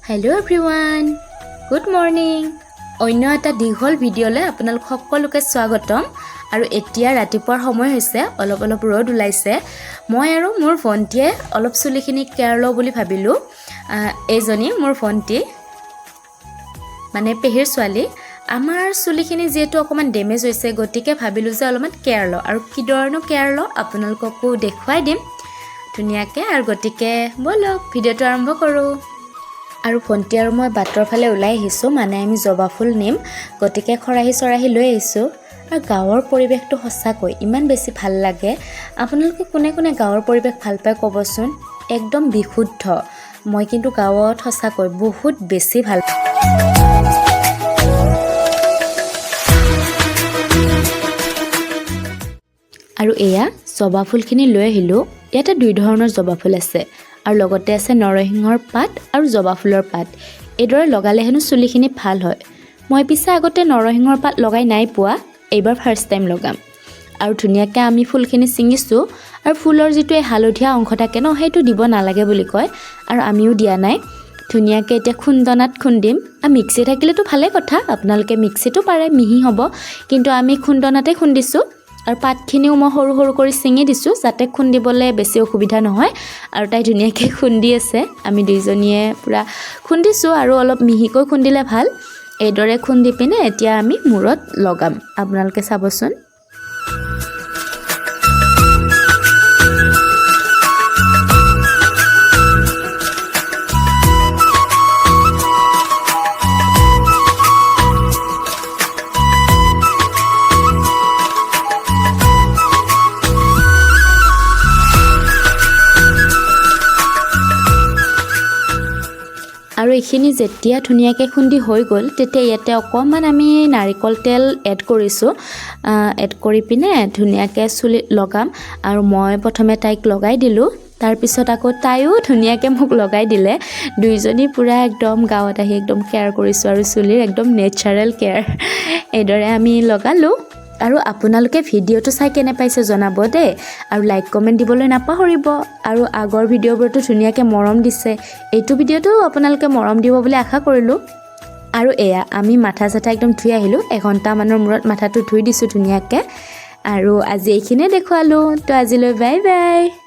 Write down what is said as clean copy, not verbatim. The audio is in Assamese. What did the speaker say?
Hello everyone, good morning. অন্য এটা দীঘল ভিডিঅ'লৈ আপোনালোক সকলোকে স্বাগতম আৰু এতিয়া ৰাতিপুৱাৰ সময় হৈছে অলপ ৰ'দ ওলাইছে মই আৰু মোৰ ভণ্টিয়ে অলপ চুলিখিনি কেয়াৰ লওঁ বুলি ভাবিলো এজনী মোৰ ভণ্টি মানে পেহিৰ ছোৱালী আমাৰ চুলিখিনি যেটো অকমান ডেমেজ হৈছে গতিকে ভাবিলো যে অলপমান কেয়াৰ লওঁ আৰু কি ধৰণৰ কেয়াৰ লওঁ আপোনালোককো দেখুৱাই দিম ধুনিয়াকে আৰু গতিকে বলক ভিডিঅ'টো আৰম্ভ কৰোঁ আৰু ভণ্টি আৰু মই বাটৰ ফালে ওলাই আহিছো মানে আমি জবা ফুল নিম গতিকে খৰাহি লৈ আহিছো আৰু গাঁৱৰ পৰিবেশটো সঁচাকৈ ইমান বেছি ভাল লাগে আপোনালোকে কোনে কোনে গাঁৱৰ পৰিবেশ ভাল পায় ক'বচোন একদম বিশুদ্ধ মই কিন্তু গাঁৱত সঁচাকৈ বহুত বেছি ভাল আৰু এয়া জবা ফুলখিনি লৈ আহিলো ইয়াতে দুই ধৰণৰ জবা ফুল আছে আৰু লগতে আছে নৰসিংহৰ পাত আৰু জবা ফুলৰ পাত এদৰে লগালে হেনো চুলিখিনি ভাল হয় মই পিছে আগতে নৰসিংহৰ পাত লগাই নাই পোৱা এইবাৰ ফাৰ্স্ট টাইম লগাম আৰু ধুনিয়াকৈ আমি ফুলখিনি ছিঙিছো আৰু ফুলৰ যেটো হালধীয়া অংশ থাকে ন হেতু দিব নালাগে বুলি কয় আৰু আমিও দিয়া নাই ধুনিয়াকৈ এতিয়া খুন্দনাত খুন্দিম আৰু মিক্সি থাকিলেতো ভালে কথা আপোনালোকে মিক্সিটো পাৰে মিহি হ'ব কিন্তু আমি খুন্দনাতে খুন্দিছো আৰু পাতখিনিও মই সৰু কৰি ছিঙি দিছো যাতে খুন্দিবলৈ বেছি অসুবিধা নহয় আৰু তাই ধুনিয়াকৈ খুন্দি আছে আমি দুইজনীয়ে পুৰা খুন্দিছো আৰু অলপ মিহিকৈ খুন্দিলে ভাল এইদৰে খুন্দি পিনে এতিয়া আমি মূৰত লগাম আপোনালোকে চাবচোন আৰু এইখিনি যেতিয়া ধুনিয়াকৈ খুন্দি হৈ গ'ল তেতিয়া ইয়াতে অকমান আমি নাৰিকল তেল এড কৰিছো এড কৰি পিনে ধুনিয়াকৈ চুলি লগাম আৰু মই প্ৰথমে তাইক লগাই দিলো তাৰ পিছত আকৌ তাইও ধুনিয়াকৈ মোক লগাই দিলে দুইজনী পুৰা একদম গাঁৱত আহি একদম কেয়াৰ কৰিছো আৰু চুলিৰ একদম নেচাৰেল কেয়াৰ এইদৰে আমি লগালো আৰু আপোনালোকে ভিডিঅ'টো চাই কেনে পাইছে জনাব দেই আৰু লাইক কমেন্ট দিবলৈ নাপাহৰিব আৰু আগৰ ভিডিঅ'বোৰতো ধুনিয়াকৈ মৰম দিছে এইটো ভিডিঅ'টো আপোনালোকে মৰম দিব বুলি আশা কৰিলো আৰু এয়া আমি মাথা চাথা একদম ধুই আহিলো এঘণ্টা মানৰ মূৰত মাথাটো ধুই দিছো ধুনিয়াকৈ আৰু আজি এইখিনিয়ে দেখুৱালো তো আজিলৈ বাই বাই